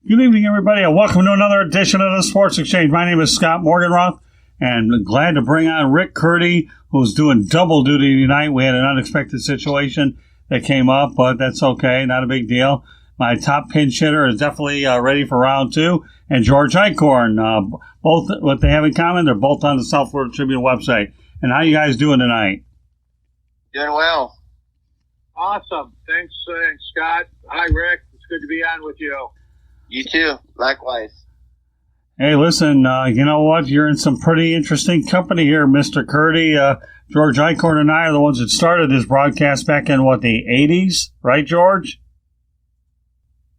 Good evening, everybody, and welcome to another edition of the Sports Exchange. My name is Scott Morganroth, and I'm glad to bring on Rick Curti, who's doing double duty tonight. We had an unexpected situation that came up, but that's okay, not a big deal. My top pinch hitter is definitely ready for round two, and George Eichorn. Both what they have in common, they're both on the South Florida Tribune website. And how you guys doing tonight? Doing well. Awesome. Thanks, Scott. Hi, Rick. It's good to be on with you. You too. Likewise. Hey, listen, you know what? You're in some pretty interesting company here, Mr. Curti. George Eichorn and I are the ones that started this broadcast back in, the 80s? Right, George?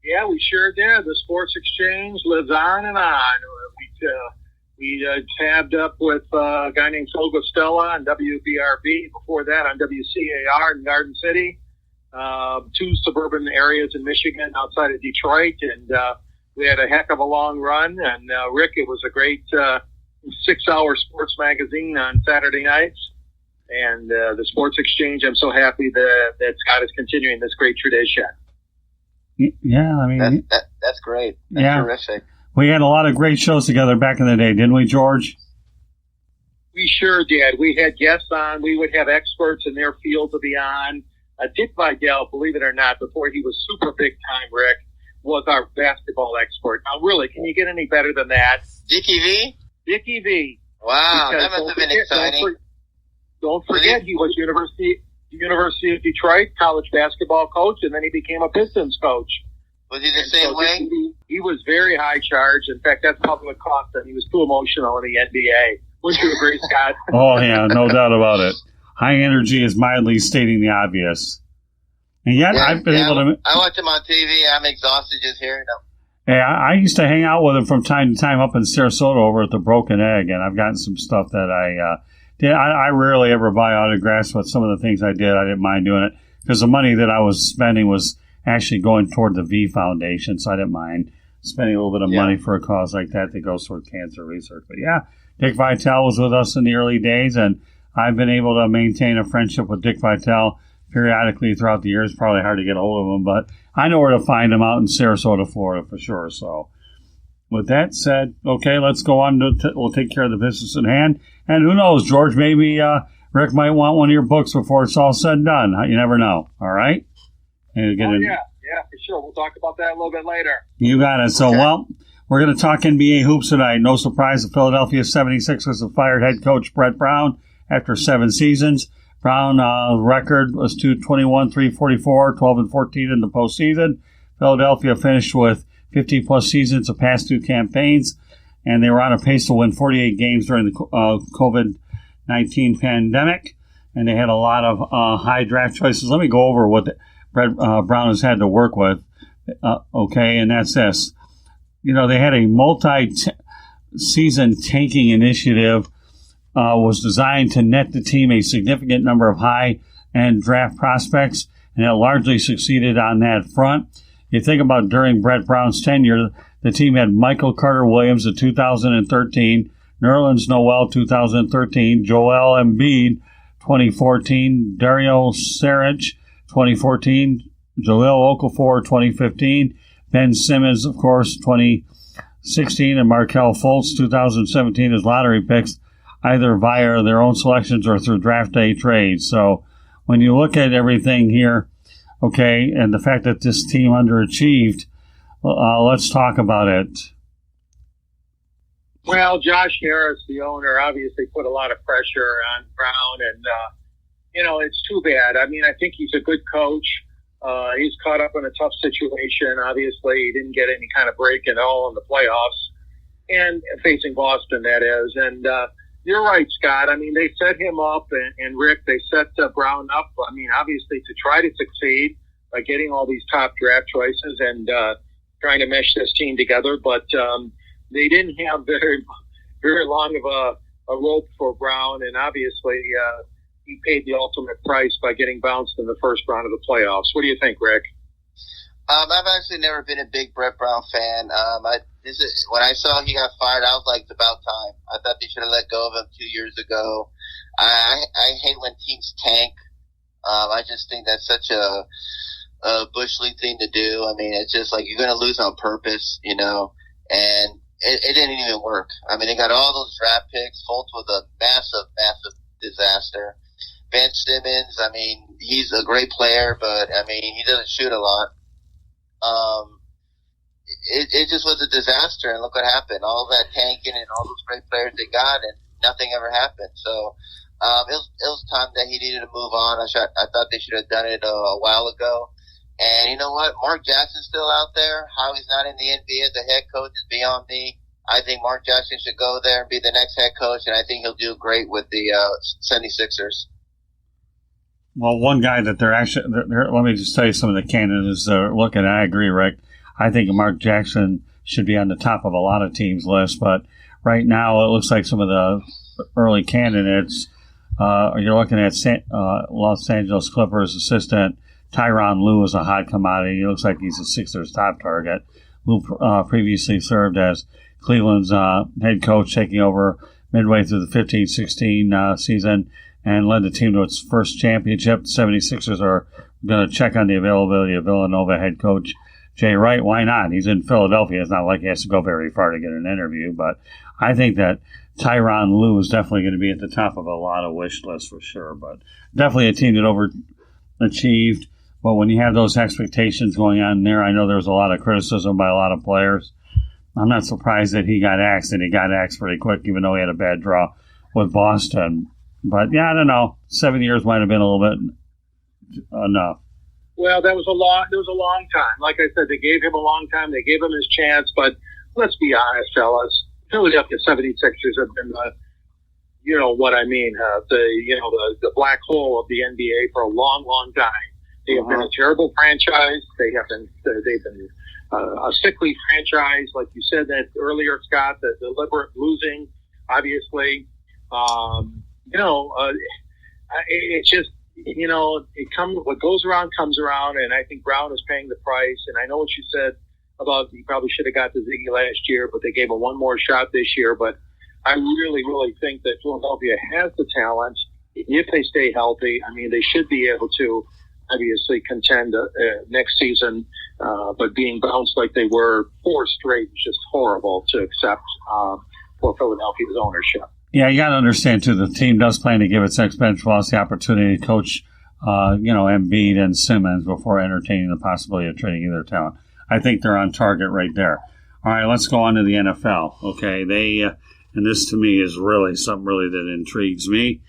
Yeah, we sure did. The Sports Exchange lives on and on. We tabbed up with a guy named Phil Gostella on WBRB. Before that, on WCAR in Garden City. Two suburban areas in Michigan outside of Detroit, and we had a heck of a long run. And Rick, it was a great 6-hour sports magazine on Saturday nights. And the Sports Exchange, I'm so happy that Scott is continuing this great tradition. Yeah, I mean... That's great. That's terrific. We had a lot of great shows together back in the day, didn't we, George? We sure did. We had guests on. We would have experts in their field to be on. Dick Vidal, believe it or not, before he was super big time, Rick, was our basketball expert. Now, really, can you get any better than that? Dickie V? Dickie V. Wow, that must have been exciting. Don't forget, he was University of Detroit college basketball coach, and then he became a Pistons coach. Was he the same way? He was very high charge. In fact, that's probably what cost him. He was too emotional in the NBA. Wouldn't you agree, Scott? Oh, yeah, no doubt about it. High energy is mildly stating the obvious. And yet, I've been able to... I watch him on TV. I'm exhausted just hearing him. Hey, I used to hang out with him from time to time up in Sarasota over at the Broken Egg, and I've gotten some stuff that I did. I rarely ever buy autographs, but some of the things I didn't mind doing it, because the money that I was spending was actually going toward the V Foundation, so I didn't mind spending a little bit of money for a cause like that goes toward cancer research. But yeah, Dick Vitale was with us in the early days, and I've been able to maintain a friendship with Dick Vitale periodically throughout the years. Probably hard to get a hold of him, but I know where to find him out in Sarasota, Florida for sure. So with that said, okay, let's go on. We'll take care of the business at hand. And who knows, George, maybe Rick might want one of your books before it's all said and done. You never know. All right? Yeah, for sure. We'll talk about that a little bit later. You got it. So, well, we're going to talk NBA hoops tonight. No surprise, the Philadelphia 76ers have fired head coach Brett Brown after 7 seasons. Brown record was 221, 344, 12 and 14 in the postseason. Philadelphia finished with 50-plus seasons of past 2 campaigns, and they were on a pace to win 48 games during the COVID-19 pandemic, and they had a lot of high draft choices. Let me go over what Brett Brown has had to work with, okay, and that's this. You know, they had a multi-season tanking initiative was designed to net the team a significant number of high-end draft prospects, and it largely succeeded on that front. You think about during Brett Brown's tenure, the team had Michael Carter-Williams in 2013, Nerlens Noel 2013, Joel Embiid 2014, Dario Saric 2014, Jahlil Okafor 2015, Ben Simmons, of course, 2016, and Markelle Fultz 2017 as lottery picks, either via their own selections or through draft day trades. So when you look at everything here, okay, and the fact that this team underachieved, let's talk about it. Well, Josh Harris, the owner, obviously put a lot of pressure on Brown, and, it's too bad. I mean, I think he's a good coach. He's caught up in a tough situation. Obviously, he didn't get any kind of break at all in the playoffs, and facing Boston, that is. And you're right, Scott. I mean, they set him up, and Rick, they set Brown up, I mean, obviously to try to succeed by getting all these top draft choices and trying to mesh this team together. But they didn't have very long of a rope for Brown, and obviously he paid the ultimate price by getting bounced in the first round of the playoffs. What do you think, Rick? I've actually never been a big Brett Brown fan. When I saw he got fired, I was like, it's about time. I thought they should have let go of him 2 years ago. I hate when teams tank. I just think that's such a Bush League thing to do. I mean, it's just like you're going to lose on purpose, and it didn't even work. I mean, they got all those draft picks. Fultz was a massive, massive disaster. Ben Simmons, I mean, he's a great player, but I mean, he doesn't shoot a lot. It just was a disaster, and look what happened. All that tanking and all those great players they got, and nothing ever happened. So it was time that he needed to move on. I thought they should have done it a while ago. And you know what? Mark Jackson's still out there. How he's not in the NBA as a head coach is beyond me. I think Mark Jackson should go there and be the next head coach, and I think he'll do great with the 76ers. Well, one guy that let me just tell you some of the candidates they're looking at. I agree, Rick. I think Mark Jackson should be on the top of a lot of teams' lists, but right now it looks like some of the early candidates, you're looking at Los Angeles Clippers assistant Tyronn Lue is a hot commodity. He looks like he's a Sixers top target. Lue previously served as Cleveland's head coach, taking over midway through the 15-16 season and led the team to its first championship. The 76ers are going to check on the availability of Villanova head coach Jay Wright. Why not? He's in Philadelphia. It's not like he has to go very far to get an interview, but I think that Tyronn Lue is definitely going to be at the top of a lot of wish lists for sure, but definitely a team that overachieved. But when you have those expectations going on there, I know there was a lot of criticism by a lot of players. I'm not surprised that he got axed, and he got axed pretty quick, even though he had a bad draw with Boston. But, yeah, I don't know. 7 years might have been a little bit enough. Well, that was a long time. Like I said, they gave him a long time. They gave him his chance. But let's be honest, fellas. Philadelphia 76ers have been you know what I mean, the black hole of the NBA for a long, long time. They have been a terrible franchise. They've been a sickly franchise, like you said that earlier, Scott. The deliberate losing, obviously. It's just what goes around comes around, and I think Brown is paying the price. And I know what you said about he probably should have got the Ziggy last year, but they gave him one more shot this year. But I really, really think that Philadelphia has the talent. If they stay healthy, I mean, they should be able to obviously contend next season, but being bounced like they were 4 straight is just horrible to accept for Philadelphia's ownership. Yeah, you got to understand, too, the team does plan to give its ex-bench boss the opportunity to coach, Embiid and Simmons before entertaining the possibility of trading either talent. I think they're on target right there. All right, let's go on to the NFL. Okay, and this to me is really something that intrigues me,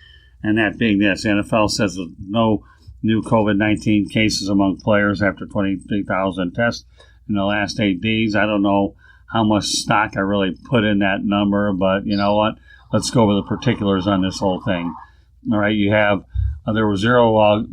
and that being this, the NFL says there's no new COVID-19 cases among players after 23,000 tests in the last 8 days. I don't know how much stock I really put in that number, but you know what? Let's go over the particulars on this whole thing. All right, you have there were 0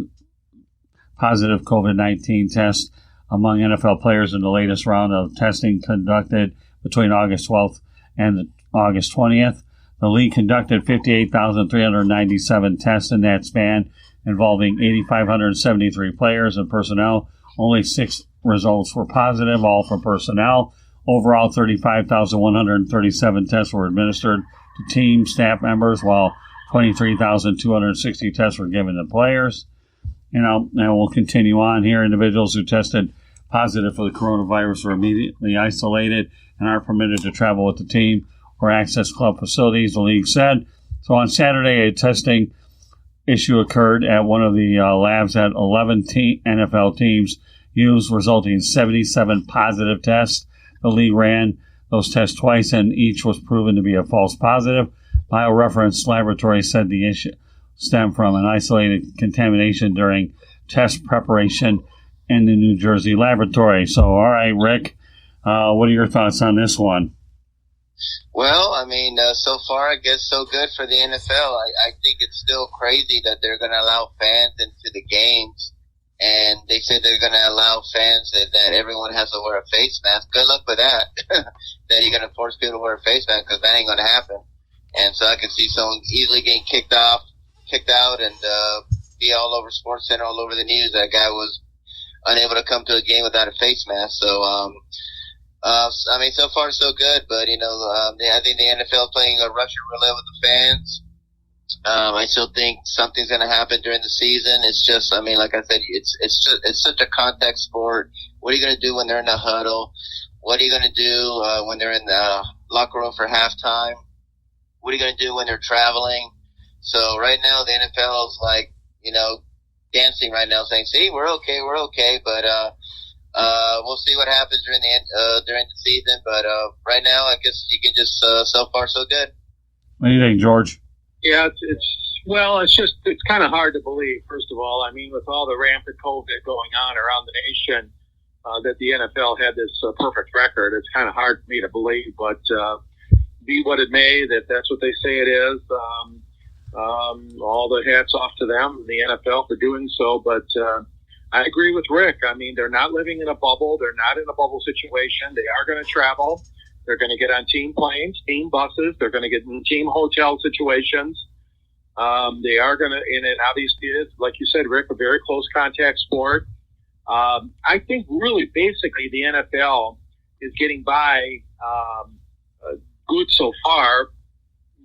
positive COVID-19 tests among NFL players in the latest round of testing conducted between August 12th and August 20th. The league conducted 58,397 tests in that span, involving 8,573 players and personnel. Only 6 results were positive, all from personnel. Overall, 35,137 tests were administered to team staff members, while 23,260 tests were given to players. And we'll continue on here. Individuals who tested positive for the coronavirus were immediately isolated and aren't permitted to travel with the team or access club facilities, the league said. So on Saturday, a testing issue occurred at one of the labs that 11 NFL teams used, resulting in 77 positive tests. The league ran those tests twice, and each was proven to be a false positive. BioReference Laboratory said the issue stemmed from an isolated contamination during test preparation in the New Jersey laboratory. So, all right, Rick, what are your thoughts on this one? Well, I mean, so far, I guess so good for the NFL. I think it's still crazy that they're going to allow fans into the games, and they said they're going to allow fans that everyone has to wear a face mask. Good luck with that, that you're going to force people to wear a face mask, because that ain't going to happen. And so I can see someone easily getting kicked out, and be all over SportsCenter, all over the news. That guy was unable to come to a game without a face mask. So, I mean, so far so good, but I think the NFL is playing a Russian roulette with the fans, I still think something's going to happen during the season. It's just, I mean, like I said, it's such a contact sport. What are you going to do when they're in the huddle? What are you going to do when they're in the locker room for halftime? What are you going to do when they're traveling? So right now, the NFL is like, dancing right now, saying, "See, we're okay," but we'll see what happens during the season. But right now, I guess you can just so far so good. What do you think, George? Yeah, it's kind of hard to believe. First of all, I mean, with all the rampant COVID going on around the nation, that the NFL had this perfect record. It's kind of hard for me to believe, but be what it may, that's what they say it is. All the hats off to them, the NFL, for doing so. But I agree with Rick. I mean, they're not living in a bubble. They're not in a bubble situation. They are going to travel. They're going to get on team planes, team buses. They're going to get in team hotel situations. They are going to, and it obviously is, like you said, Rick, a very close contact sport. I think really basically the NFL is getting by good so far,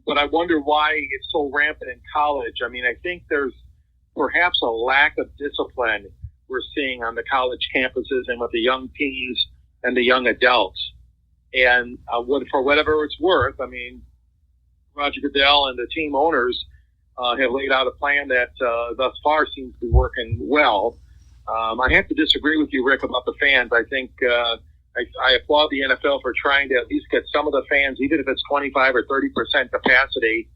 but I wonder why it's so rampant in college. I mean, I think there's perhaps a lack of discipline we're seeing on the college campuses and with the young teens and the young adults. And for whatever it's worth, I mean, Roger Goodell and the team owners have laid out a plan that thus far seems to be working well. I have to disagree with you, Rick, about the fans. I think I applaud the NFL for trying to at least get some of the fans, even if it's 25 or 30% capacity.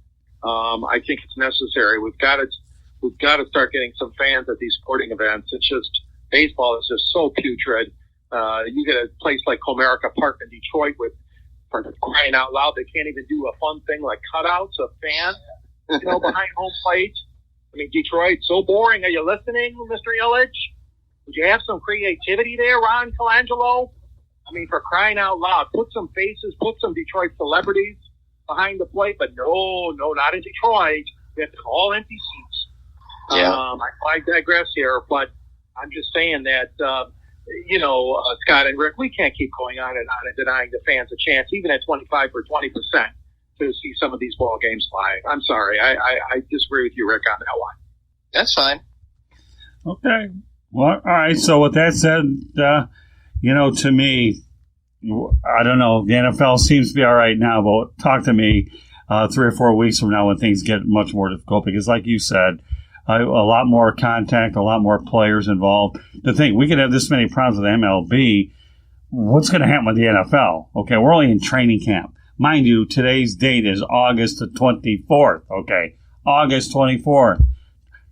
I think it's necessary. We've got to start getting some fans at these sporting events. It's just baseball is just so putrid. You get a place like Comerica Park in Detroit with, for crying out loud, they can't even do a fun thing like cutouts of fans, behind home plate. I mean, Detroit, so boring. Are you listening, Mr. Illich? Would you have some creativity there, Ron Colangelo? I mean, for crying out loud, put some faces, put some Detroit celebrities behind the plate, but no, not in Detroit. We have all empty seats. Yeah. I digress here, but I'm just saying that, Scott and Rick, we can't keep going on and denying the fans a chance, even at 25 or 20%, to see some of these ball games live. I'm sorry. I disagree with you, Rick, on that one. That's fine. Okay. Well, all right. So with that said, to me, I don't know. The NFL seems to be all right now, but talk to me 3 or 4 weeks from now when things get much more difficult because, like you said, a lot more contact, a lot more players involved. To think we could have this many problems with MLB, what's going to happen with the NFL? Okay, we're only in training camp. Mind you, today's date is August the 24th. Okay, August 24th.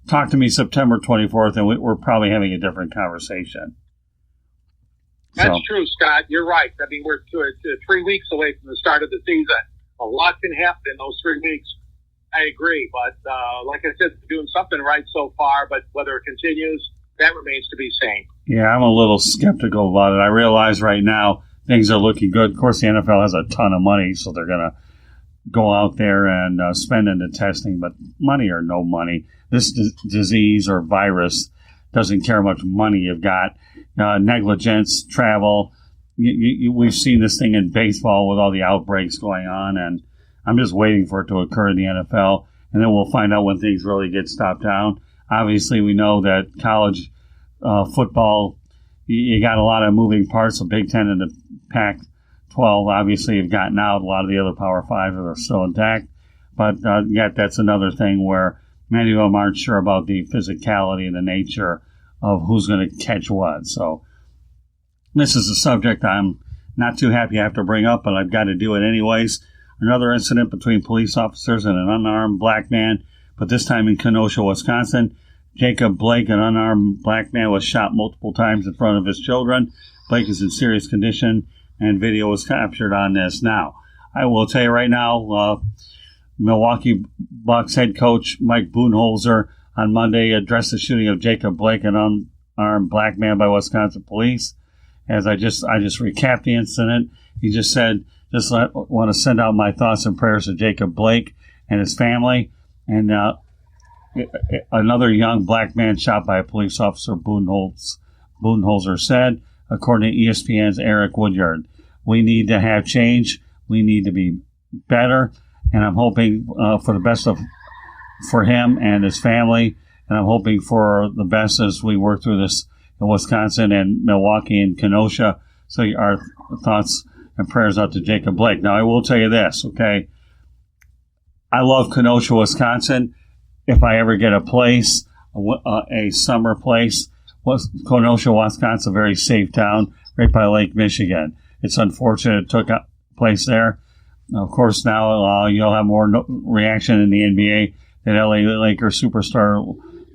Talk to me September 24th, and we're probably having a different conversation. That's true, Scott. You're right. I mean, we're 3 weeks away from the start of the season. A lot can happen in those 3 weeks. I agree. But like I said, doing something right so far, but whether it continues, that remains to be seen. Yeah, I'm a little skeptical about it. I realize right now things are looking good. Of course, the NFL has a ton of money, so they're going to go out there and spend into testing. But money or no money, this disease or virus doesn't care how much money you've got. Negligence, travel. We've seen this thing in baseball with all the outbreaks going on, and I'm just waiting for it to occur in the NFL, and then we'll find out when things really get stopped down. Obviously, we know that college football, you got a lot of moving parts. The Big Ten and the Pac-12 obviously have gotten out. A lot of the other Power Five are still intact, but yet that's another thing where many of them aren't sure about the physicality and the nature of who's going to catch what. So this is a subject I'm not too happy I have to bring up, but I've got to do it anyways. Another incident between police officers and an unarmed black man, but this time in Kenosha, Wisconsin. Jacob Blake, an unarmed black man, was shot multiple times in front of his children. Blake is in serious condition, and video was captured on this. Now, I will tell you right now, Milwaukee Bucks head coach Mike Budenholzer on Monday addressed the shooting of Jacob Blake, an unarmed black man, by Wisconsin police. As I just recapped the incident, he just said, want to send out my thoughts and prayers to Jacob Blake and his family. And another young black man shot by a police officer, Budenholzer said, according to ESPN's Eric Woodyard. We need to have change. We need to be better. And I'm hoping for the best of for him and his family, and I'm hoping for the best as we work through this in Wisconsin and Milwaukee and Kenosha. So our thoughts and prayers out to Jacob Blake. Now, I will tell you this, okay? I love Kenosha, Wisconsin. If I ever get a place, a summer place, Kenosha, Wisconsin, a very safe town right by Lake Michigan. It's unfortunate it took place there. Of course, now you'll have more reaction in the NBA that LA Lakers superstar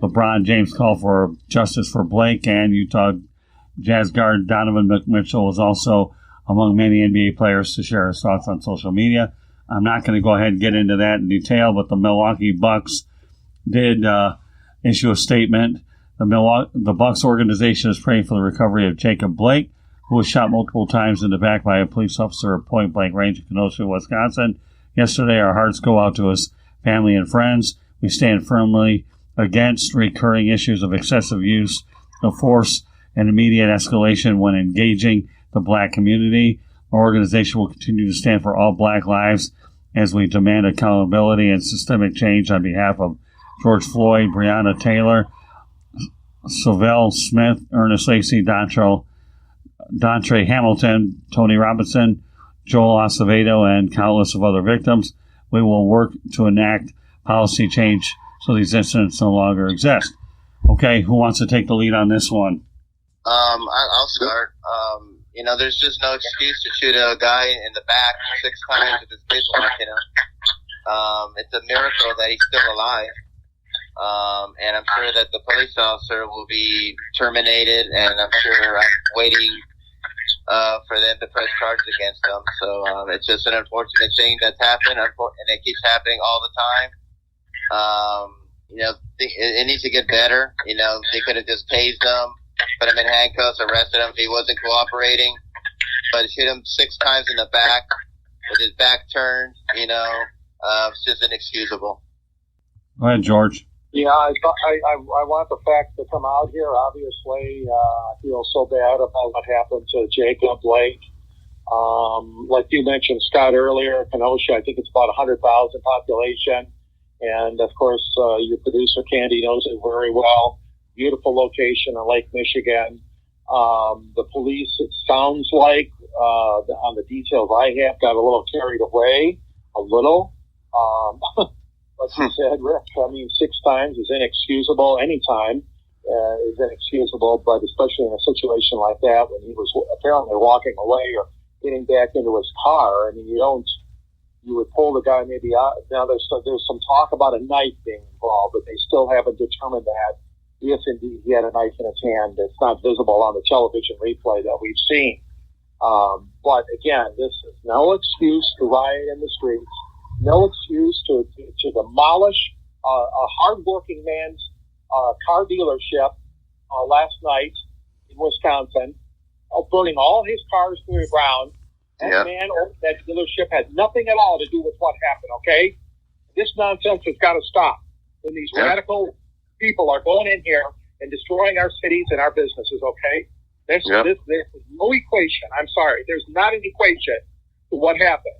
LeBron James called for justice for Blake, and Utah Jazz guard Donovan McMitchell was also among many NBA players to share his thoughts on social media. I'm not going to go ahead and get into that in detail, but the Milwaukee Bucks did issue a statement. The Bucks organization is praying for the recovery of Jacob Blake, who was shot multiple times in the back by a police officer at point-blank range in Kenosha, Wisconsin. Yesterday, our hearts go out to his family and friends. We stand firmly against recurring issues of excessive use of force and immediate escalation when engaging the black community. Our organization will continue to stand for all black lives as we demand accountability and systemic change on behalf of George Floyd, Breonna Taylor, Sylvelle Smith, Ernest Lacey, Dontre Hamilton, Tony Robinson, Joel Acevedo, and countless of other victims. We will work to enact policy change so these incidents no longer exist. Okay, who wants to take the lead on this one? I'll start. There's just no excuse to shoot a guy in the back 6 times with his kids watching him. It's a miracle that he's still alive. And I'm sure that the police officer will be terminated, and I'm sure I'm waiting for them to press charges against them. So it's just an unfortunate thing that's happened, and it keeps happening all the time. It needs to get better. They could have just tased him, put him in handcuffs, arrested him if he wasn't cooperating. But hit him 6 times in the back with his back turned, it's just inexcusable. Go ahead, George. Yeah, I want the facts to come out here. Obviously, I feel so bad about what happened to Jacob Blake. Like you mentioned, Scott, earlier, Kenosha, I think it's about 100,000 population. And, of course, your producer, Candy, knows it very well. Beautiful location in Lake Michigan. The police, it sounds like, on the details I have, got a little carried away. A little. Like you said, Rick, 6 times is inexcusable. Any time is inexcusable, but especially in a situation like that when he was apparently walking away or getting back into his car. You would pull the guy maybe out. Now there's some talk about a knife being involved, but they still haven't determined that if indeed he had a knife in his hand. It's not visible on the television replay that we've seen. But again, this is no excuse to riot in the streets. No excuse to demolish a hardworking man's car dealership last night in Wisconsin, burning all his cars to the ground. That dealership had nothing at all to do with what happened, okay? This nonsense has got to stop. When these radical people are going in here and destroying our cities and our businesses, okay? There's no equation. I'm sorry. There's not an equation to what happened.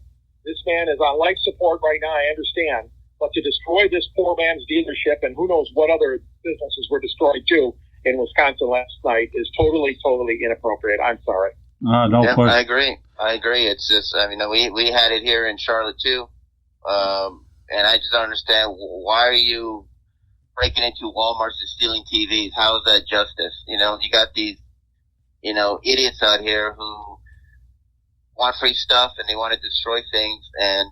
This man is on life support right now, I understand. But to destroy this poor man's dealership, and who knows what other businesses were destroyed too in Wisconsin last night, is totally, totally inappropriate. I'm sorry. I agree. It's just, we had it here in Charlotte too. And I just don't understand, why are you breaking into Walmarts and stealing TVs? How is that justice? You got these, idiots out here who want free stuff and they want to destroy things, and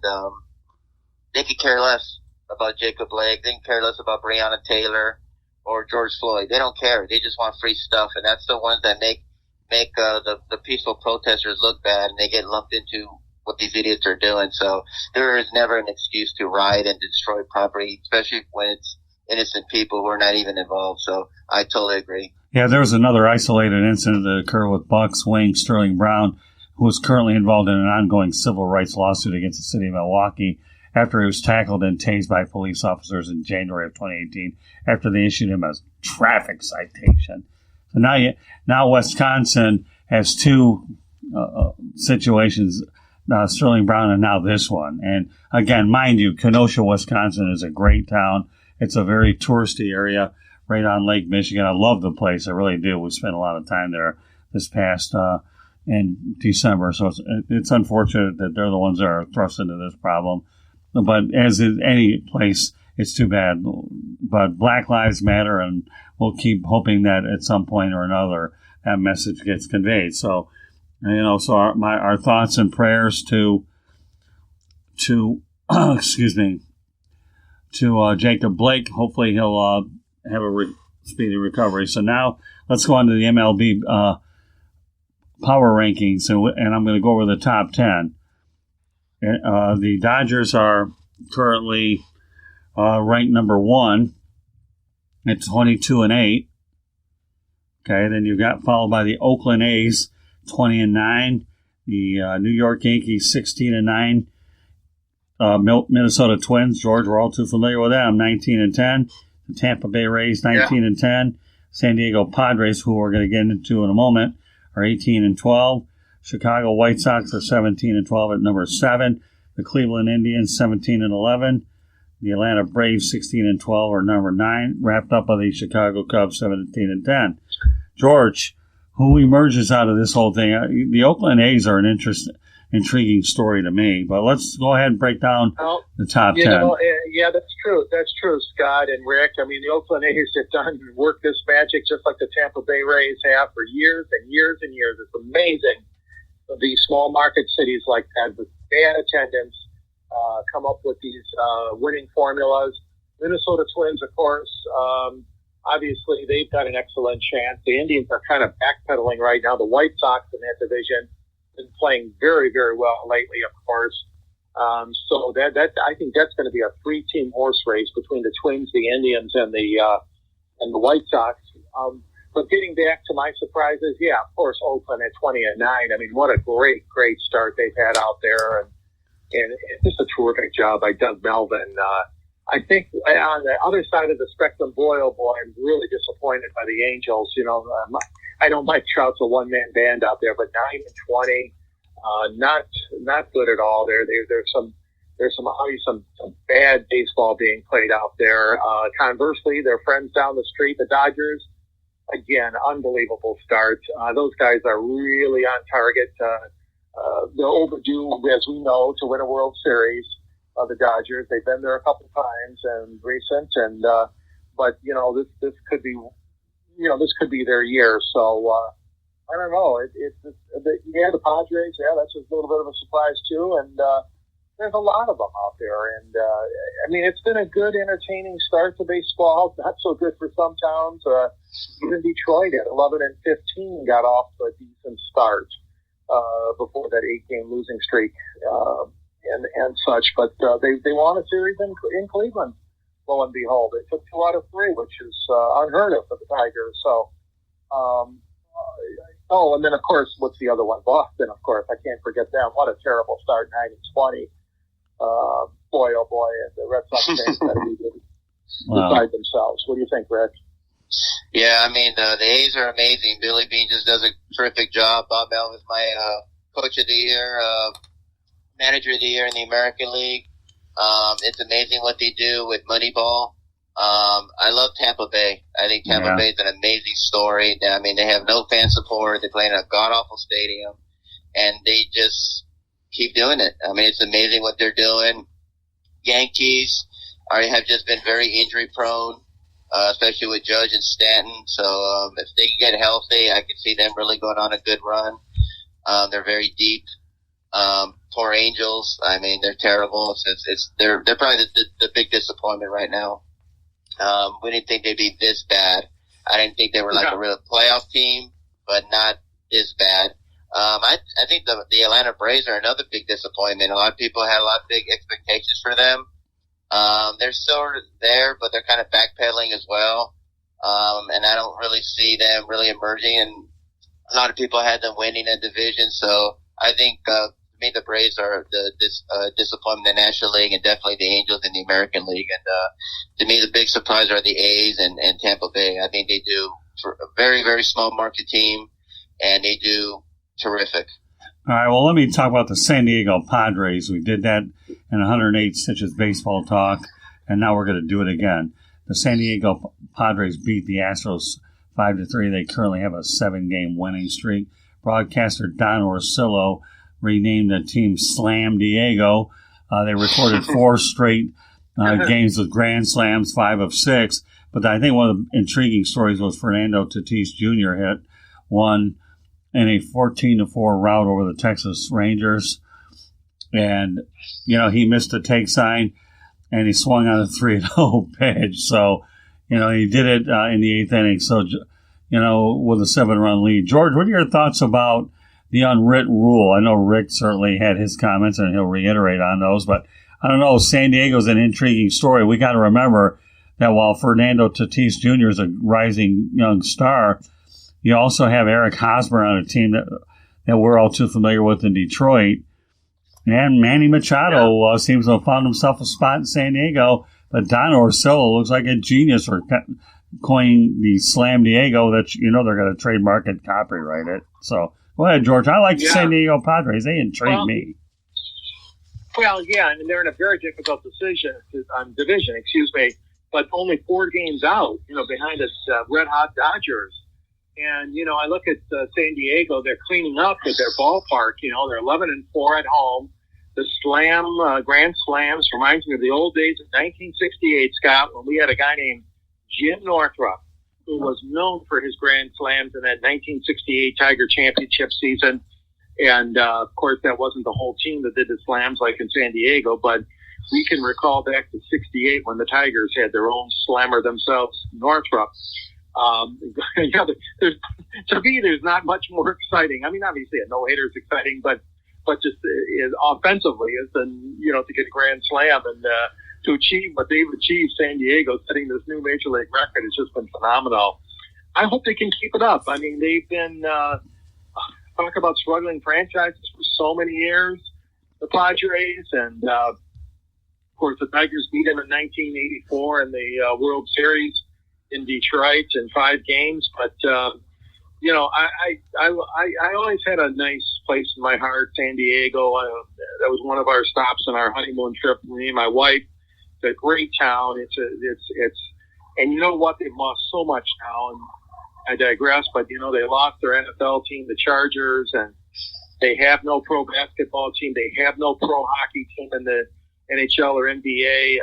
they could care less about Jacob Blake. They can care less about Breonna Taylor or George Floyd. They don't care. They just want free stuff, and that's the ones that make the peaceful protesters look bad, and they get lumped into what these idiots are doing. So there is never an excuse to riot and destroy property, especially when it's innocent people who are not even involved. So I totally agree. Yeah, there was another isolated incident that occurred with Bucks Wayne Sterling Brown, who is currently involved in an ongoing civil rights lawsuit against the city of Milwaukee after he was tackled and tased by police officers in January of 2018 after they issued him a traffic citation. So now Wisconsin has 2 situations, Sterling Brown and now this one. And again, mind you, Kenosha, Wisconsin is a great town. it's a very touristy area right on Lake Michigan. I love the place. I really do. We spent a lot of time there this past in December. So it's unfortunate that they're the ones that are thrust into this problem. But as in any place, it's too bad. But Black Lives Matter, and we'll keep hoping that at some point or another that message gets conveyed. So, so our thoughts and prayers to excuse me, to Jacob Blake. Hopefully he'll have a speedy recovery. So now let's go on to the MLB Power Rankings, and I'm going to go over the top 10. The Dodgers are currently ranked number 1 at 22-8. Okay, then you've got followed by the Oakland A's, 20-9. The New York Yankees, 16-9. Minnesota Twins, George, we're all too familiar with them, 19-10. The Tampa Bay Rays, 19-10. San Diego Padres, who we're going to get into in a moment, are 18-12. Chicago White Sox are 17-12 at number 7. The Cleveland Indians, 17-11. The Atlanta Braves, 16-12, are number 9. Wrapped up by the Chicago Cubs, 17-10. George, who emerges out of this whole thing? The Oakland A's are an intriguing story to me, but let's go ahead and break down the top 10. Yeah, that's true. That's true, Scott and Rick. I mean, the Oakland A's have worked this magic just like the Tampa Bay Rays have for years and years and years. It's amazing. These small market cities like that with bad attendance come up with these winning formulas. Minnesota Twins, of course, obviously they've got an excellent chance. The Indians are kind of backpedaling right now. The White Sox in that division been playing very, very well lately, of course. So that I think that's going to be a 3-team horse race between the Twins, the Indians, and the White Sox. But getting back to my surprises, yeah, of course, Oakland at 20-9. I mean, what a great start they've had out there, and it's just a terrific job by Doug Melvin. I think on the other side of the spectrum, boy, oh boy, I'm really disappointed by the Angels. I know Mike Trout's a one-man band out there, but 9-20, not good at all. There's some obviously some bad baseball being played out there. Conversely, their friends down the street, the Dodgers, again, unbelievable start. Those guys are really on target. They're overdue, as we know, to win a World Series. The Dodgers, they've been there a couple times and recent, but this could be. This could be their year. So, I don't know. The Padres, that's a little bit of a surprise too. And, there's a lot of them out there. And, I mean, it's been a good, entertaining start to baseball. Not so good for some towns. Even Detroit at 11-15 got off to a decent start, before that 8-game losing streak, and such. But, they won a series in Cleveland. Lo and behold, they took 2 out of 3, which is unheard of for the Tigers. So, and then of course, what's the other one? Boston, of course. I can't forget them. What a terrible start, 9-20. Boy, oh boy, the Red Sox fans got to be beside themselves. What do you think, Rick? Yeah, I mean, the A's are amazing. Billy Beane just does a terrific job. Bob Melvin's my coach of the year, manager of the year in the American League. It's amazing what they do with Moneyball. I love Tampa Bay. I think Tampa Bay is an amazing story. I mean, they have no fan support. They play in a god-awful stadium, and they just keep doing it. I mean, it's amazing what they're doing. Yankees have just been very injury-prone, especially with Judge and Stanton. So if they can get healthy, I could see them really going on a good run. They're very deep. Poor Angels. I mean, they're terrible. They're probably the big disappointment right now. We didn't think they'd be this bad. I didn't think they were like a real playoff team, but not this bad. I think the Atlanta Braves are another big disappointment. A lot of people had a lot of big expectations for them. They're still there, but they're kind of backpedaling as well. And I don't really see them really emerging. And a lot of people had them winning a division. So I think, to me, the Braves are the disappointment in the National League, and definitely the Angels in the American League. And to me, the big surprise are the A's and Tampa Bay. I think they do for a very, very small market team, and they do terrific. All right, well, let me talk about the San Diego Padres. We did that in 108 Stitches Baseball Talk, and now we're going to do it again. the San Diego Padres beat the Astros 5-3. They currently have a 7-game winning streak. Broadcaster Don Orsillo renamed the team Slam Diego. They recorded 4 straight games with grand slams, 5 of 6. But I think one of the intriguing stories was Fernando Tatis Jr. hit one in a 14-4 rout over the Texas Rangers. And, he missed a take sign, and he swung on a 3-0 pitch. So, he did it in the 8th inning. So, with a 7-run lead. George, what are your thoughts about the unwritten rule? I know Rick certainly had his comments, and he'll reiterate on those. But I don't know. San Diego's an intriguing story. We got to remember that while Fernando Tatis Jr. is a rising young star, you also have Eric Hosmer on a team that we're all too familiar with in Detroit. And Manny Machado seems to have found himself a spot in San Diego. But Don Orsillo looks like a genius for coining the Slam Diego that, they're going to trademark and copyright it. So go ahead, George. I like the San Diego Padres. They intrigue me. Well, yeah, and they're in a very difficult division, but only 4 games out, behind us red-hot Dodgers. And, I look at San Diego, they're cleaning up at their ballpark. They're 11-4 at home. The Grand Slams reminds me of the old days of 1968, Scott, when we had a guy named Jim Northrup, who was known for his Grand Slams in that 1968 Tiger Championship season. And, of course, that wasn't the whole team that did the slams like in San Diego, but we can recall back to 68 when the Tigers had their own slammer themselves, Northrup. To me, there's not much more exciting. I mean, obviously a no-hitter is exciting, but just offensively is than, to get a grand slam and to achieve what they've achieved, San Diego, setting this new major league record has just been phenomenal. I hope they can keep it up. I mean, they've been talk about struggling franchises for so many years, the Padres, and of course the Tigers beat them in 1984 in the World Series in Detroit in 5 games. But I always had a nice place in my heart, San Diego. That was one of our stops on our honeymoon trip. Me and my wife. It's a great town. And you know what? They've lost so much now. And I digress, but they lost their NFL team, the Chargers, and they have no pro basketball team. They have no pro hockey team in the NHL or NBA.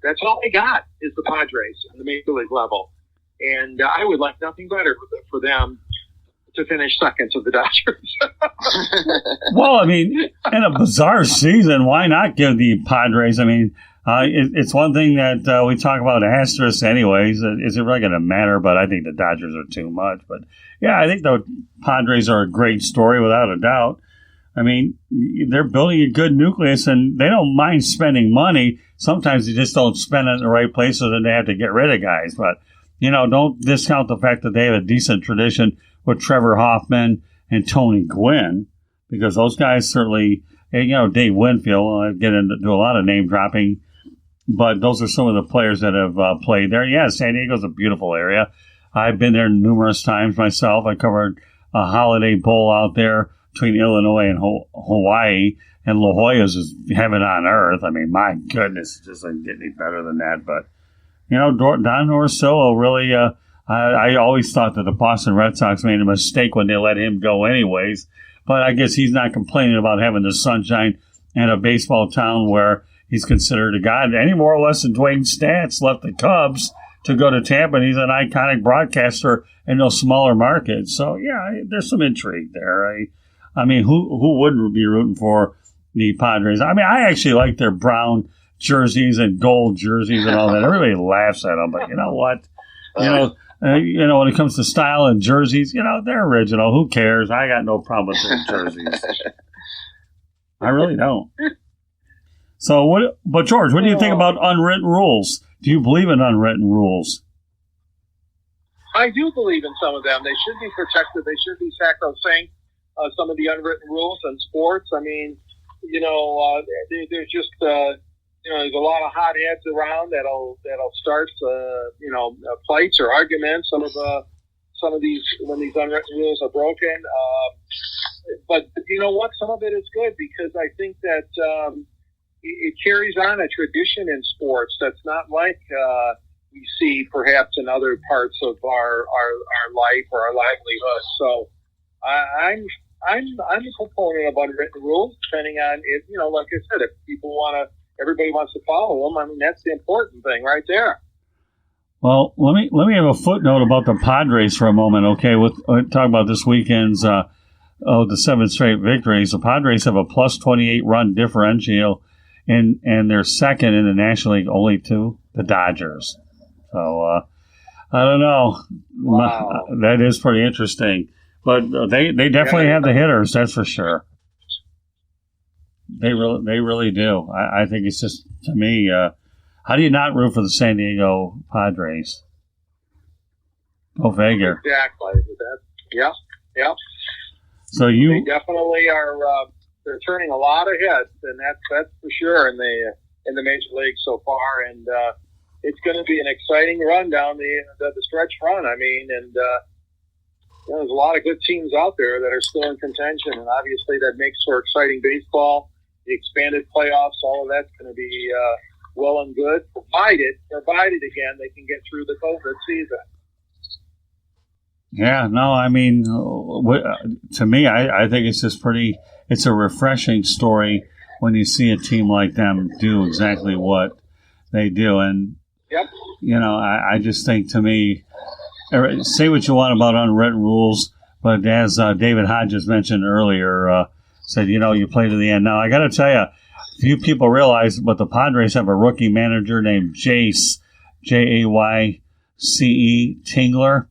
That's all they got is the Padres in the major league level. And I would like nothing better for them to finish second to the Dodgers. Well, I mean, in a bizarre season, why not give the Padres? I mean, it's one thing that we talk about asterisks anyways. Is it really going to matter? But I think the Dodgers are too much. But, yeah, I think the Padres are a great story without a doubt. I mean, they're building a good nucleus, and they don't mind spending money. Sometimes they just don't spend it in the right places, and they have to get rid of guys. But, don't discount the fact that they have a decent tradition with Trevor Hoffman and Tony Gwynn, because those guys certainly, Dave Winfield, I get into a lot of name dropping, but those are some of the players that have played there. Yeah, San Diego's a beautiful area. I've been there numerous times myself. I covered a Holiday Bowl out there between Illinois and Hawaii, and La Jolla's is heaven on earth. I mean, my goodness, it just doesn't get any better than that. But, Don Orsillo really, I always thought that the Boston Red Sox made a mistake when they let him go anyways. But I guess he's not complaining about having the sunshine and a baseball town where he's considered a god. Any more or less than Dwayne Stantz left the Cubs to go to Tampa, and he's an iconic broadcaster in those smaller markets. So, yeah, there's some intrigue there. I mean, who wouldn't be rooting for the Padres? I mean, I actually like their brown jerseys and gold jerseys and all that. Everybody laughs at them, but you know what? When it comes to style and jerseys, they're original. Who cares? I got no problem with their jerseys. I really don't. So, but George, what do you think about unwritten rules? Do you believe in unwritten rules? I do believe in some of them. They should be protected. They should be sacrosanct. Some of the unwritten rules in sports. I mean, there's just there's a lot of hot heads around that'll start fights or arguments. Some of these when these unwritten rules are broken. But you know what? Some of it is good because I think that it carries on a tradition in sports that's not like we see perhaps in other parts of our life or our livelihood. So I'm a proponent of unwritten rules, depending on if, like I said, if everybody wants to follow them. I mean, that's the important thing right there. Well, let me have a footnote about the Padres for a moment, okay? Talk about this weekend's the 7 straight victories. The Padres have a plus 28 run differential, and they're second in the National League, only to the Dodgers. So I don't know. Wow. That is pretty interesting. But they definitely have the hitters, that's for sure. They really do. I think it's just, to me, how do you not root for the San Diego Padres? Go figure. Exactly. Yeah. So they definitely are. They're turning a lot of heads, and that's for sure in the major league so far. And it's going to be an exciting run down the stretch run. I mean, and there's a lot of good teams out there that are still in contention, and obviously that makes for exciting baseball. The expanded playoffs, all of that's going to be well and good, provided again they can get through the COVID season. Yeah, no, I mean, to me, I think it's just it's a refreshing story when you see a team like them do exactly what they do. And, yep. I just think, to me, say what you want about unwritten rules, but as David Hodges mentioned earlier, said, you play to the end. Now, I got to tell you, few people realize, but the Padres have a rookie manager named Jace, Jayce Tingler.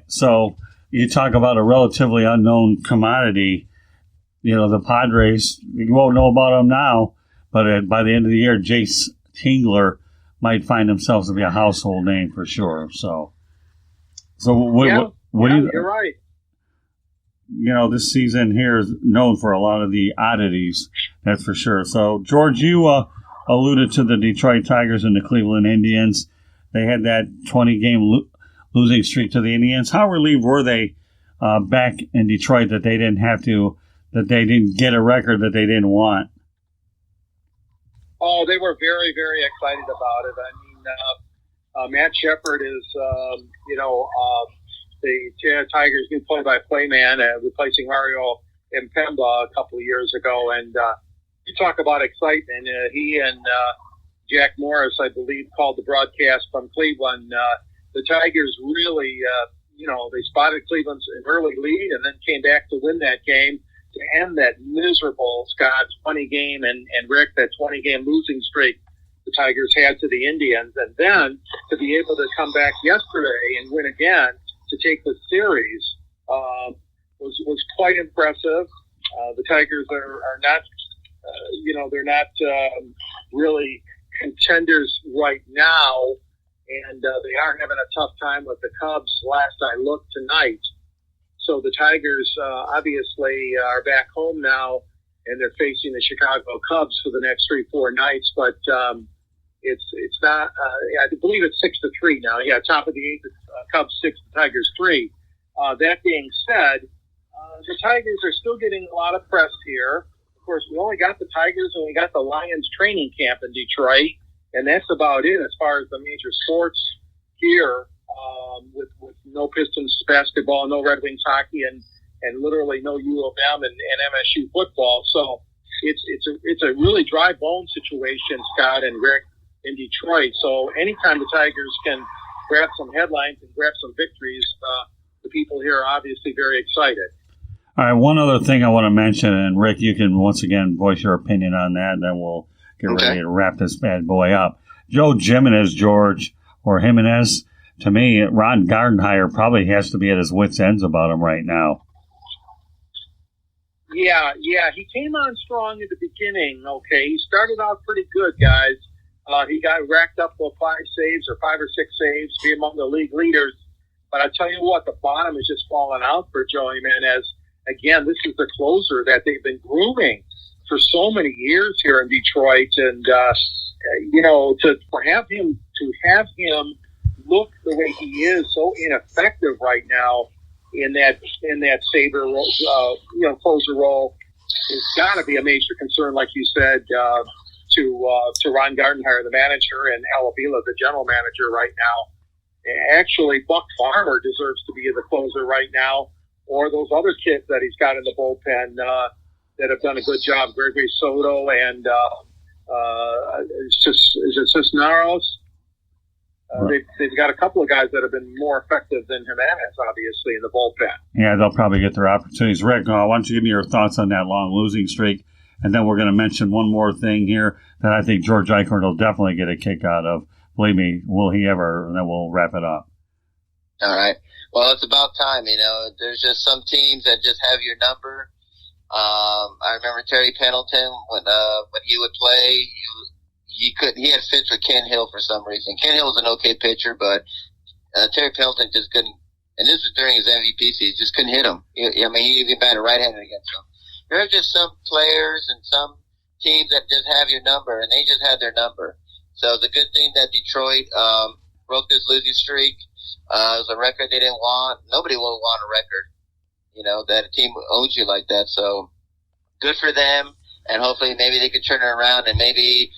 So you talk about a relatively unknown commodity. The Padres, you won't know about them now, but by the end of the year, Jace Tingler might find themselves to be a household name for sure. So what do you? You're right. This season here is known for a lot of the oddities, that's for sure. So, George, you alluded to the Detroit Tigers and the Cleveland Indians. They had that 20-game losing streak to the Indians. How relieved were they back in Detroit that they didn't get a record that they didn't want? Oh, they were very, very excited about it. I mean, Matt Shepard is, the Tigers' new play-by-play man, replacing Mario Impemba a couple of years ago. And you talk about excitement. He and Jack Morris, I believe, called the broadcast from Cleveland. The Tigers really, they spotted Cleveland's early lead and then came back to win that game to end that miserable, Scott, 20-game and Rick, that 20-game losing streak the Tigers had to the Indians. And then to be able to come back yesterday and win again to take the series was quite impressive. The Tigers are not, they're not really contenders right now, and they are having a tough time with the Cubs last I looked tonight. So the Tigers obviously are back home now, and they're facing the Chicago Cubs for the next 3-4 nights. But it's not. I believe it's 6-3 now. Yeah, top of the eighth, Cubs 6, the Tigers 3. That being said, the Tigers are still getting a lot of press here. Of course, we only got the Tigers and we got the Lions training camp in Detroit, and that's about it as far as the major sports here. With no Pistons basketball, no Red Wings hockey, and literally no U of M and MSU football. So it's a really dry bone situation, Scott and Rick, in Detroit. So anytime the Tigers can grab some headlines and grab some victories, the people here are obviously very excited. All right, one other thing I want to mention, and Rick, you can once again voice your opinion on that, and then we'll get ready to wrap this bad boy up. Joe Jimenez, George, or Jimenez, to me, Ron Gardenhire probably has to be at his wits' ends about him right now. Yeah, he came on strong at the beginning, okay. He started out pretty good, guys. He got racked up with 5 or 6 saves, be among the league leaders. But I tell you what, the bottom is just falling out for Joe Jimenez. Again, this is the closer that they've been grooming for so many years here in Detroit. And, to have him look the way he is, so ineffective right now in that saver role, closer role, has got to be a major concern, like you said, to Ron Gardenhire, the manager, and Al Avila, the general manager, right now. Actually, Buck Farmer deserves to be the closer right now, or those other kids that he's got in the bullpen that have done a good job. Gregory Soto and is it Cisneros? They've got a couple of guys that have been more effective than Jimenez, obviously, in the bullpen. Yeah, they'll probably get their opportunities. Rick, why don't you give me your thoughts on that long losing streak? And then we're going to mention one more thing here that I think George Eichorn will definitely get a kick out of. Believe me, will he ever? And then we'll wrap it up. All right. Well, it's about time. There's just some teams that just have your number. I remember Terry Pendleton when he would play. He had fits with Ken Hill for some reason. Ken Hill was an okay pitcher, but Terry Pendleton just couldn't. And this was during his MVP season. Just couldn't hit him. He even batted right-handed against him. There are just some players and some teams that just have your number, and they just had their number. So it's a good thing that Detroit broke this losing streak. It was a record they didn't want. Nobody will want a record, that a team owes you like that. So good for them, and hopefully maybe they can turn it around, and maybe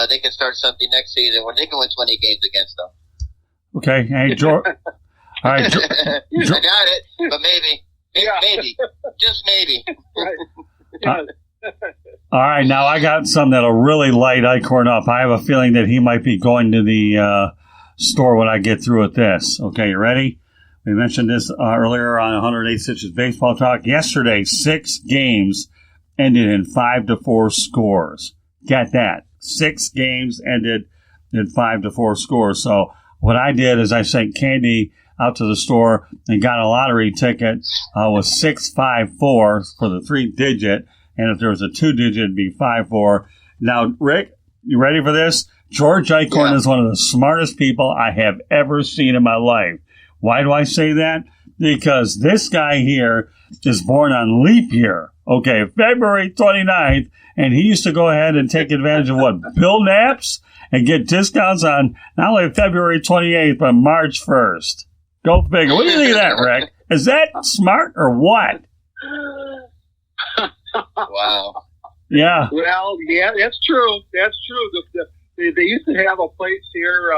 they can start something next season where they can win 20 games against them. Okay. Hey, George. All right. I got it, but maybe. Maybe. Just maybe. Right. All right, now I got some that'll really light Eichorn up. I have a feeling that he might be going to the store when I get through with this. Okay, you ready? We mentioned this earlier on 108 Stitches Baseball Talk. Yesterday, 6 games ended in 5-4 scores. Get that. 6 games ended in 5-4 scores. So what I did is I sent Candy out to the store and got a lottery ticket with 654 for the 3-digit. And if there was a 2-digit, it'd be 54. Now, Rick, you ready for this? George Eichorn is one of the smartest people I have ever seen in my life. Why do I say that? Because this guy here is born on leap year. Okay, February 29th, and he used to go ahead and take advantage of Bill Naps and get discounts on not only February 28th, but March 1st. Go figure. What do you think of that, Rick? Is that smart or what? Wow. Yeah. Well, yeah, that's true. That's true. They used to have a place here,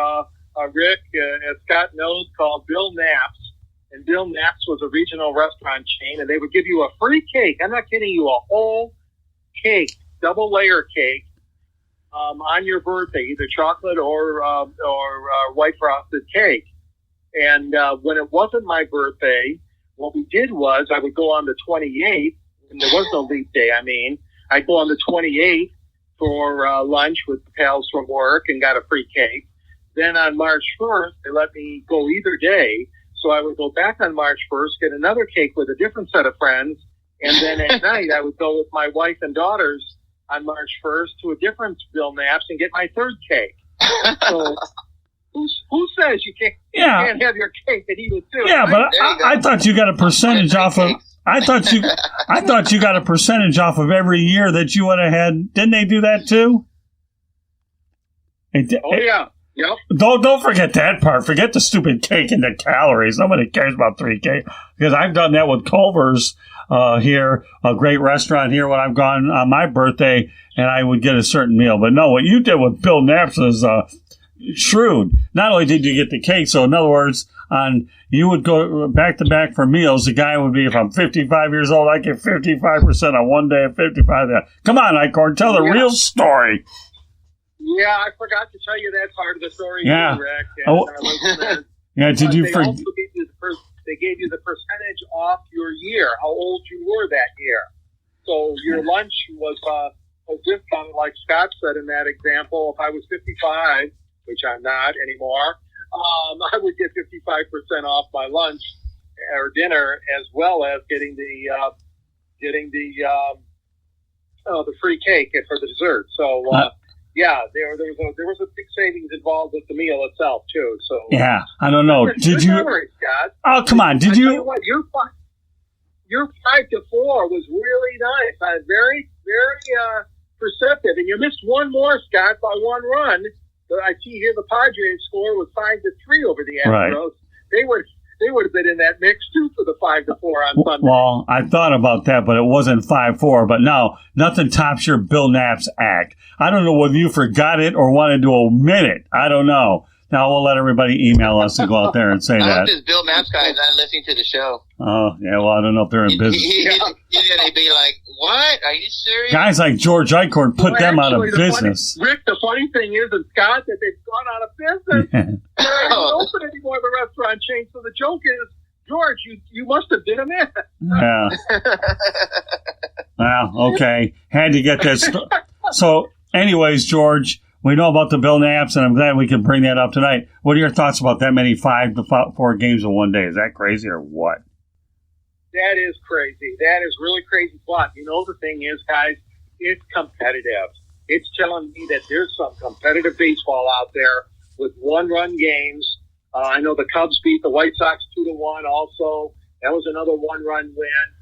Rick, as Scott knows, called Bill Naps. And Bill Naps was a regional restaurant chain, and they would give you a free cake. I'm not kidding you, a whole cake, double layer cake, on your birthday, either chocolate or white frosted cake. And when it wasn't my birthday, what we did was I would go on the 28th, and there was no leap day, I'd go on the 28th for lunch with the pals from work and got a free cake. Then on March 1st, they let me go either day. So I would go back on March 1st, get another cake with a different set of friends, and then at night I would go with my wife and daughters on March 1st to a different Bill Naps and get my third cake. So who says you can't have your cake and eat it too? Yeah, but I thought you got a percentage off of. I thought you got a percentage off of every year that you would have had. Didn't they do that too? Yeah. Yep. Don't forget that part. Forget the stupid cake and the calories. Nobody cares about 3 cake because I've done that with Culver's here, a great restaurant here when I've gone on my birthday, and I would get a certain meal. But no, what you did with Bill Naps was shrewd. Not only did you get the cake, so in other words, you would go back to back for meals. The guy would be, if I'm 55 years old, I get 55% on one day and 55 there. Come on, Eichorn, tell the real story. Yeah, I forgot to tell you that part of the story. Yeah. Too, Rick, and, yeah. Did you forget? They gave you the percentage off your year, how old you were that year. So your lunch was discounted, like Scott said in that example. If I was 55, which I'm not anymore, I would get 55% off my lunch or dinner, as well as getting the free cake for the dessert. So. Yeah, there was a big savings involved with the meal itself too. So yeah, I don't know. Did you? Memory, Scott. Oh, come on! Did you? What, your 5-4 was really nice. Very, very perceptive, and you missed one more, Scott, by one run. I see here the Padres score was 5-3 over the Astros. Right. they would have been in that mix too for the 5-4 on Sunday. Well, I thought about that, but it wasn't 5-4. But no, nothing tops your Bill Knapp's act. I don't know whether you forgot it or wanted to omit it. I don't know. Now we'll let everybody email us and go out there and say I that. hope this Bill Knapp's guy is not listening to the show. Oh, yeah, well, I don't know if they're in business. He's going to be like, what? Are you serious? Guys like George Eichorn put them out of business. Rick, the funny thing is, and Scott, that they've gone out of business. They're not even open anymore, the restaurant chain. So the joke is, George, you must have been a man. Yeah. Well, okay. Had to get this. So, anyways, George, we know about the Bill Knapps, and I'm glad we can bring that up tonight. What are your thoughts about that many 5-4 games in one day? Is that crazy or what? That is crazy. That is really crazy. But, the thing is, guys, it's competitive. It's telling me that there's some competitive baseball out there with one-run games. I know the Cubs beat the White Sox 2-1 also. That was another one-run win.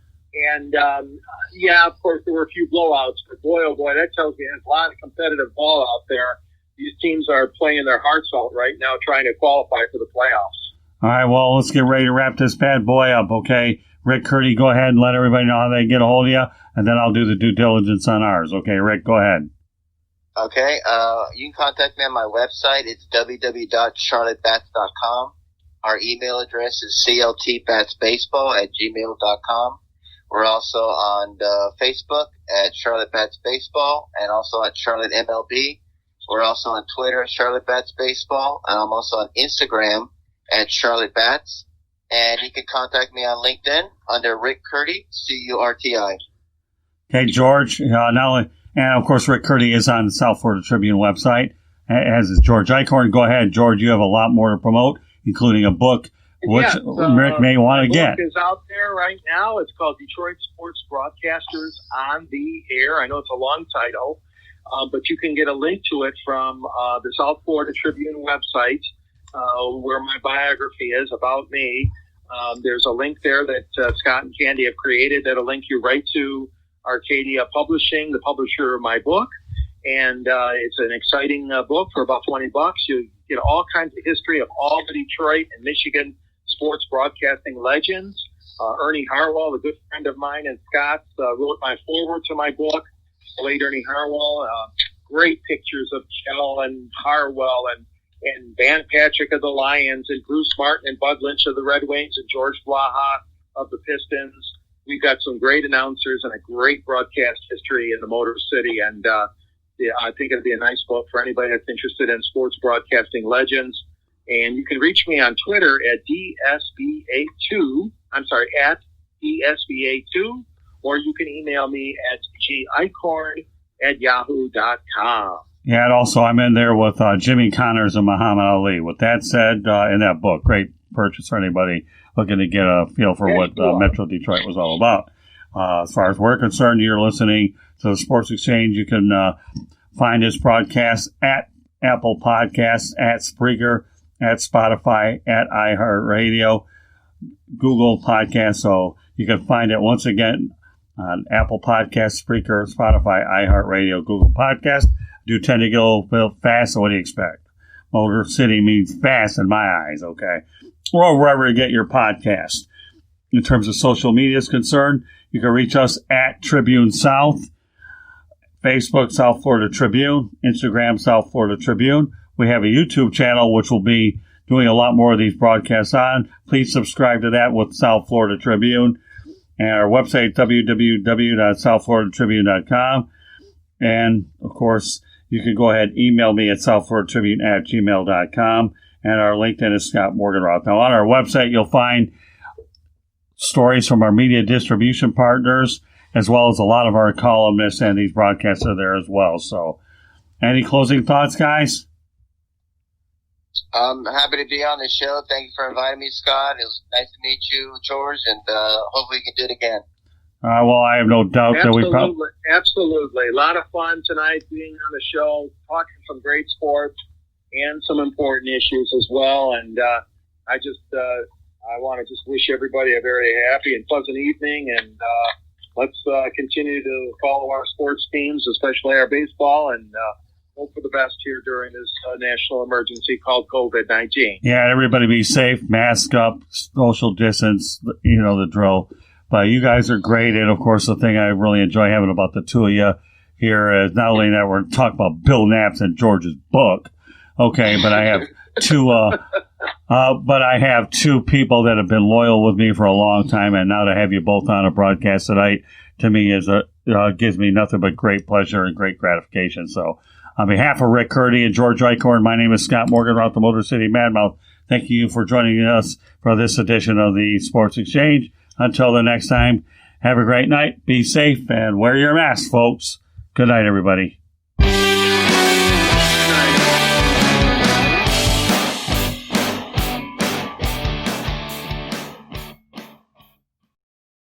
And, of course, there were a few blowouts. But, boy, oh, boy, that tells me there's a lot of competitive ball out there. These teams are playing their hearts out right now trying to qualify for the playoffs. All right, well, let's get ready to wrap this bad boy up, okay? Rick Curti, go ahead and let everybody know how they get a hold of you, and then I'll do the due diligence on ours. Okay, Rick, go ahead. Okay, you can contact me on my website. It's www.charlottebats.com. Our email address is cltbatsbaseball@gmail.com. We're also on Facebook at Charlotte Bats Baseball and also at Charlotte MLB. We're also on Twitter at Charlotte Bats Baseball, and I'm also on Instagram at Charlotte Bats. And you can contact me on LinkedIn under Rick Curti, Curti. Okay, George, not only, and of course, Rick Curti is on the South Florida Tribune website, as is George Eichorn. Go ahead, George, you have a lot more to promote, including a book, which Rick may want to get. The book is out there right now. It's called Detroit Sports Broadcasters on the Air. I know it's a long title, but you can get a link to it from the South Florida Tribune website, where my biography is about me. There's a link there that Scott and Candy have created that'll link you right to Arcadia Publishing, the publisher of my book. And it's an exciting book for about $20. You get all kinds of history of all the Detroit and Michigan sports broadcasting legends. Ernie Harwell, a good friend of mine and Scott's, wrote my foreword to my book. The late Ernie Harwell. Great pictures of Kell and Harwell and Van Patrick of the Lions and Bruce Martin and Bud Lynch of the Red Wings and George Blaha of the Pistons. We've got some great announcers and a great broadcast history in the Motor City. And I think it'd be a nice book for anybody that's interested in sports broadcasting legends. And you can reach me on Twitter at DSBA2. At DSBA2. Or you can email me at geichorn@yahoo.com. Yeah, and also I'm in there with Jimmy Connors and Muhammad Ali. With that said, in that book, great purchase for anybody looking to get a feel for what Metro Detroit was all about. As far as we're concerned, you're listening to the Sports Exchange. You can find this broadcast at Apple Podcasts, at Spreaker, at Spotify, at iHeartRadio, Google Podcasts. So you can find it once again on Apple Podcasts, Spreaker, Spotify, iHeartRadio, Google Podcasts. Do tend to go a little fast, so what do you expect? Motor City means fast in my eyes, okay? Or wherever you get your podcast. In terms of social media is concerned, you can reach us at Tribune South, Facebook, South Florida Tribune, Instagram, South Florida Tribune. We have a YouTube channel, which will be doing a lot more of these broadcasts on. Please subscribe to that with South Florida Tribune. And our website, www.southfloridatribune.com. And, of course, you can go ahead and email me at southfloridatribune@gmail.com. And our LinkedIn is Scott Morganroth. Now, on our website, you'll find stories from our media distribution partners, as well as a lot of our columnists, and these broadcasts are there as well. So, any closing thoughts, guys? I'm happy to be on the show. Thank you for inviting me, Scott. It was nice to meet you, George, and hopefully we can do it again. Well, I have no doubt that we probably... Absolutely. A lot of fun tonight being on the show, talking some great sports and some important issues as well. And I want to just wish everybody a very happy and pleasant evening. And let's continue to follow our sports teams, especially our baseball. And hope for the best here during this national emergency called COVID-19. Yeah, everybody be safe, mask up, social distance, the drill. But you guys are great. And, of course, the thing I really enjoy having about the two of you here is not only that we're talking about Bill Knapp's and George's book, okay, but I have two people that have been loyal with me for a long time, and now to have you both on a broadcast tonight, to me, gives me nothing but great pleasure and great gratification. So, on behalf of Rick Curti and George Eichorn, my name is Scott Morgan, Route the Motor City Madmouth. Thank you for joining us for this edition of the Sports Exchange. Until the next time, have a great night, be safe, and wear your mask, folks. Good night, everybody.